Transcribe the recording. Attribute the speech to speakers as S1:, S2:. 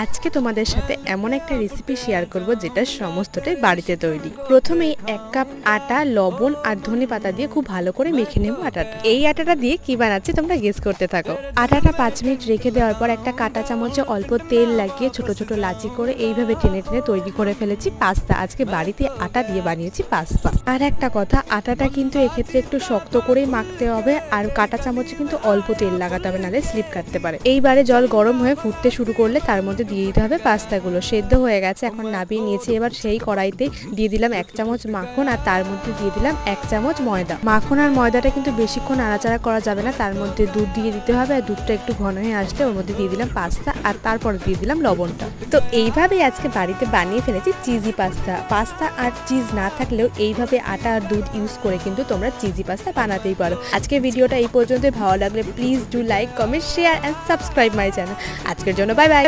S1: আজকে তোমাদের সাথে এমন একটা রেসিপি শেয়ার করব যেটা সমস্তটাই বাড়িতে তৈরি। প্রথমেই 1 কাপ আটা, লবণ আর ধনে পাতা দিয়ে খুব ভালো করে মেখে নেব আটাটা। এই আটাটা দিয়ে কি বানাচ্ছি তোমরা গেস করতে থাকো। আটাটা 5 মিনিট রেখে দেওয়ার পর একটা কাঁটা চামচে অল্প তেল লাগিয়ে ছোট ছোট লাচি করে এইভাবে টেনে টেনে তৈরি করে ফেলেছি পাস্তা। আজকে বাড়িতে আটা দিয়ে বানিয়েছি পাস্তা। আর একটা কথা, আটাটা কিন্তু এক্ষেত্রে একটু শক্ত করেই মাখতে হবে, আর কাঁটা চামচে কিন্তু অল্প তেল লাগাতে হবে, নাহলে স্লিপ কাটতে পারে। এইবারে জল গরম হয়ে ফুটতে শুরু করলে তার মধ্যে দিয়ে দিতে হবে পাস্তাগুলো। সেদ্ধ হয়ে গেছে, এখন নামিয়ে নিয়েছি। এবার সেই কড়াইতে দিয়ে দিলাম 1 চামচ মাখন, আর তার মধ্যে দিয়ে দিলাম 1 চামচ ময়দা। মাখন আর ময়দাটা কিন্তু বেশিক্ষণ নাড়াচাড়া করা যাবে না, তার মধ্যে দুধ দিয়ে দিতে হবে, আর দুধটা একটু ঘন হয়ে আসলে ওর মধ্যে দিয়ে দিলাম পাস্তা, আর তারপরে দিয়ে দিলাম লবণটা। তো এইভাবেই আজকে বাড়িতে বানিয়ে ফেলেছি চিজি পাস্তা। পাস্তা আর চিজ না থাকলেও এইভাবে আটা আর দুধ ইউজ করে কিন্তু তোমরা চিজি পাস্তা বানাতেই পারো। আজকে ভিডিওটা এই পর্যন্ত। ভালো লাগলে please do like, comment, share and subscribe my channel. আজকের জন্য বাই বাই।